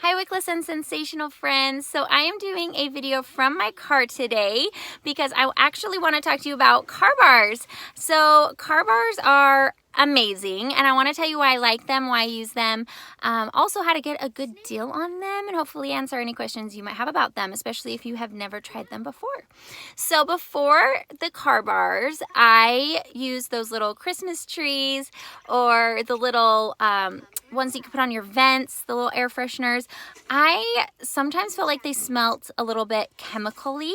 Hi Wickless and Sensational friends. So I am doing a video from my car today because I actually want to talk to you about car bars. So car bars are amazing and I want to tell you why I like them, why I use them, also how to get a good deal on them, and hopefully answer any questions you might have about them, especially if you have never tried them before. So before the car bars, I use those little Christmas trees or the little ones that you can put on your vents, the little air fresheners. I sometimes felt like they smelt a little bit chemically,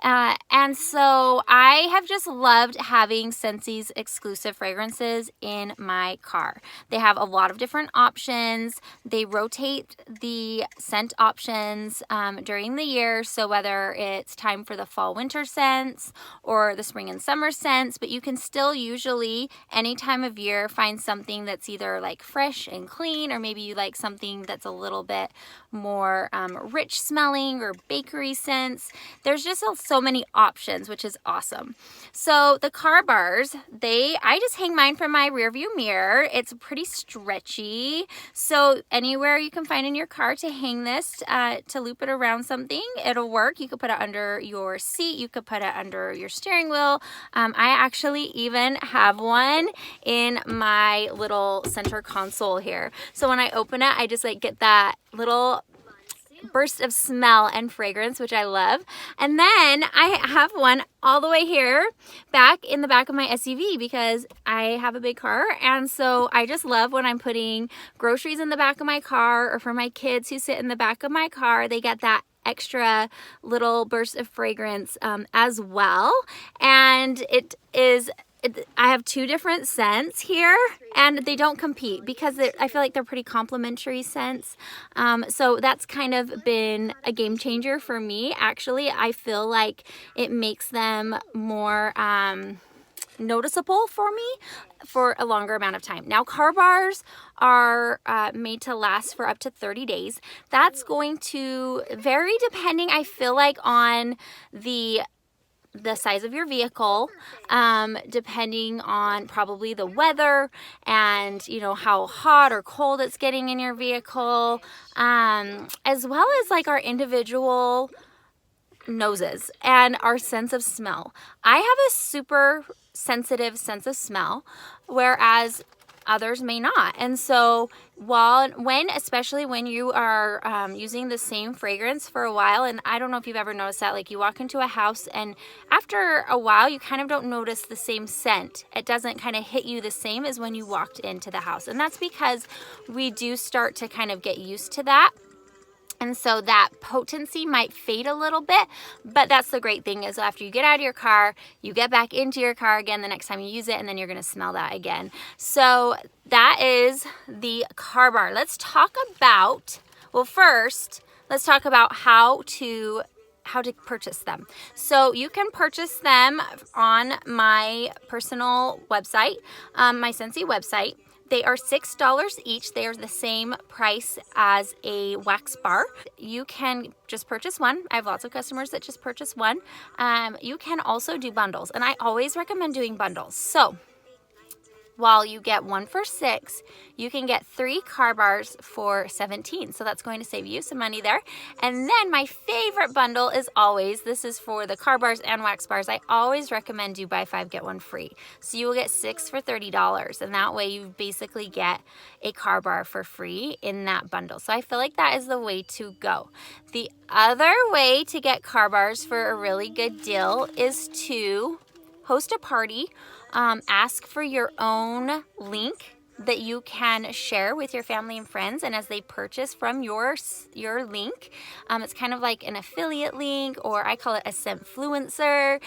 and so I have just loved having Scentsy's exclusive fragrances in my car. They have a lot of different options. They rotate the scent options during the year, so whether it's time for the fall winter scents or the spring and summer scents, but you can still usually any time of year find something that's either like fresh and clean, or maybe you like something that's a little bit more rich smelling or bakery scents. There's just so many options, which is awesome. So the car bars, I just hang mine from my rear view mirror. It's pretty stretchy, so anywhere you can find in your car to hang this, to loop it around something, it'll work. You could put it under your seat, you could put it under your steering wheel. I actually even have one in my little center console here. So when I open it, I just like get that little burst of smell and fragrance, which I love. And then I have one all the way here back in the back of my SUV because I have a big car, and so I just love when I'm putting groceries in the back of my car, or for my kids who sit in the back of my car, they get that extra little burst of fragrance as well. And I have two different scents here, and they don't compete because I feel like they're pretty complementary scents. So that's kind of been a game changer for me. Actually, I feel like it makes them more noticeable for me for a longer amount of time. Now, car bars are made to last for up to 30 days. That's going to vary depending, I feel like, on the size of your vehicle, depending on probably the weather and how hot or cold it's getting in your vehicle, as well as like our individual noses and our sense of smell. I have a super sensitive sense of smell, whereas others may not. And so especially when you are using the same fragrance for a while, and I don't know if you've ever noticed that, like you walk into a house and after a while you kind of don't notice the same scent. It doesn't kind of hit you the same as when you walked into the house. And that's because we do start to kind of get used to that. And so that potency might fade a little bit, but that's the great thing, is after you get out of your car, you get back into your car again the next time you use it, and then you're going to smell that again. So that is the car bar. Let's talk about, first, let's talk about how to purchase them. So you can purchase them on my personal website, my Scentsy website. They are $6 each. They are the same price as a wax bar. You can just purchase one. I have lots of customers that just purchase one. You can also do bundles, and I always recommend doing bundles. So while you get one for $6, you can get 3 car bars for $17. So that's going to save you some money there. And then my favorite bundle is always, this is for the car bars and wax bars, I always recommend you buy 5, get 1 free. So you will get 6 for $30. And that way you basically get a car bar for free in that bundle. So I feel like that is the way to go. The other way to get car bars for a really good deal is to host a party. Ask for your own link that you can share with your family and friends, and as they purchase from your link, it's kind of like an affiliate link, or I call it a Scentfluencer.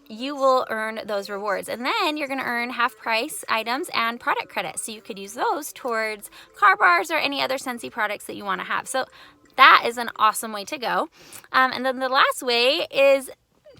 You will earn those rewards, and then you're going to earn half price items and product credit, so you could use those towards car bars or any other Scentsy products that you want to have. So that is an awesome way to go. And then the last way is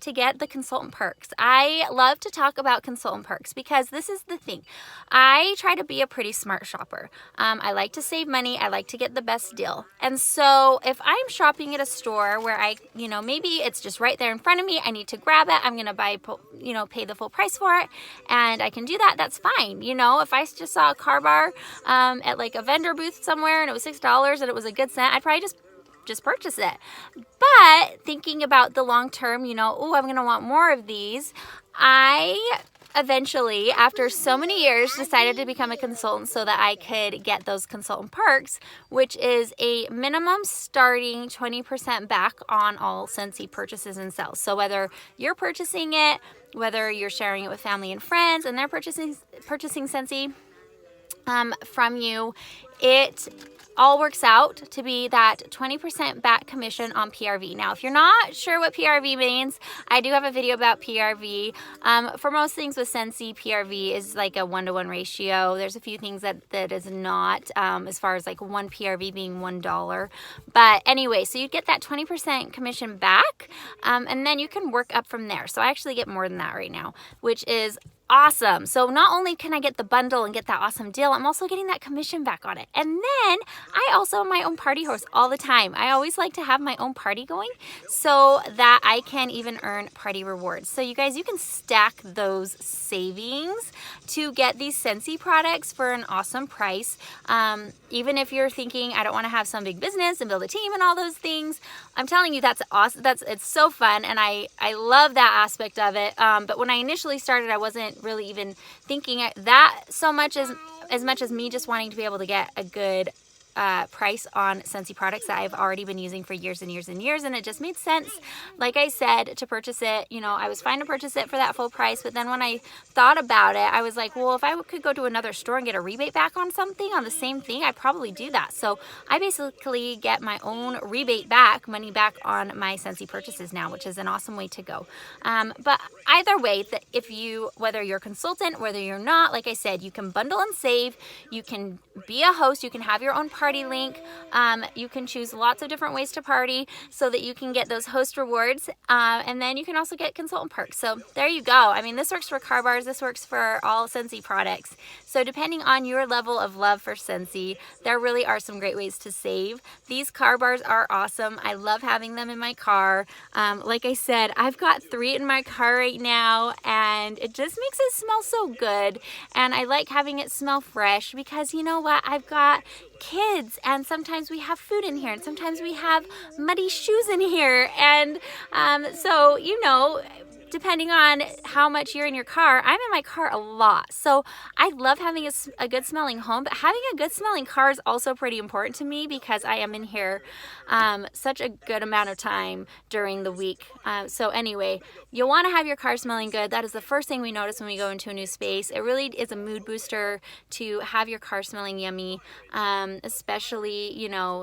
to get the consultant perks. I love to talk about consultant perks because this is the thing. I try to be a pretty smart shopper. I like to save money. I like to get the best deal. And so if I'm shopping at a store where maybe it's just right there in front of me, I need to grab it, I'm going to pay the full price for it, and I can do that, that's fine. If I just saw a car bar at like a vendor booth somewhere and it was $6 and it was a good scent, I'd probably just purchase it. But thinking about the long term, oh, I'm gonna want more of these, I eventually, after so many years, decided to become a consultant so that I could get those consultant perks, which is a minimum starting 20% back on all Scentsy purchases and sales. So whether you're purchasing it, whether you're sharing it with family and friends and they're purchasing Scentsy from you, it all works out to be that 20% back commission on PRV. Now, if you're not sure what PRV means, I do have a video about PRV. For most things with Scentsy, PRV is like a 1-to-1 ratio. There's a few things that is not, as far as like one PRV being $1. But anyway, so you get that 20% commission back, and then you can work up from there. So I actually get more than that right now, which is awesome. So not only can I get the bundle and get that awesome deal, I'm also getting that commission back on it. And then I also am my own party host all the time. I always like to have my own party going so that I can even earn party rewards. So you guys, you can stack those savings to get these Scentsy products for an awesome price. Even if you're thinking, I don't want to have some big business and build a team and all those things, I'm telling you, that's awesome. It's so fun, and I love that aspect of it. But when I initially started, I wasn't really even thinking that so much as much as me just wanting to be able to get a good price on Scentsy products that I've already been using for years and years and years, and it just made sense, like I said, to purchase it. I was fine to purchase it for that full price, but then when I thought about it, I was like, well, if I could go to another store and get a rebate back on something, on the same thing, I'd probably do that. So I basically get my own rebate back, money back on my Scentsy purchases now, which is an awesome way to go. But either way, whether you're a consultant, whether you're not, like I said, you can bundle and save, you can be a host, you can have your own party link, you can choose lots of different ways to party so that you can get those host rewards, and then you can also get consultant perks. So there you go. I mean, this works for car bars, this works for all Scentsy products. So depending on your level of love for Scentsy, there really are some great ways to save. These car bars are awesome. I love having them in my car. Like I said, I've got 3 in my car right now, and it just makes it smell so good. And I like having it smell fresh because you know what? I've got kids, and sometimes we have food in here, and sometimes we have muddy shoes in here, and so depending on how much you're in your car, I'm in my car a lot. So I love having a good smelling home, but having a good smelling car is also pretty important to me because I am in here such a good amount of time during the week. So anyway, you'll want to have your car smelling good. That is the first thing we notice when we go into a new space. It really is a mood booster to have your car smelling yummy, especially,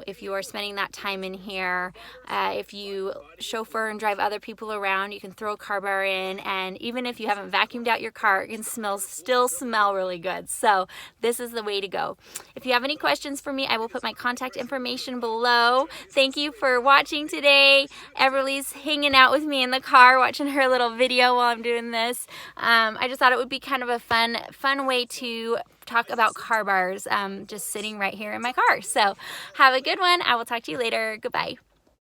if you are spending that time in here. If you chauffeur and drive other people around, you can throw a car bar in, and even if you haven't vacuumed out your car, it can still smell really good. So this is the way to go. If you have any questions for me, I will put my contact information below. Thank you for watching today. Everly's hanging out with me in the car watching her little video while I'm doing this. I just thought it would be kind of a fun way to talk about car bars, just sitting right here in my car. So have a good one. I will talk to you later. Goodbye.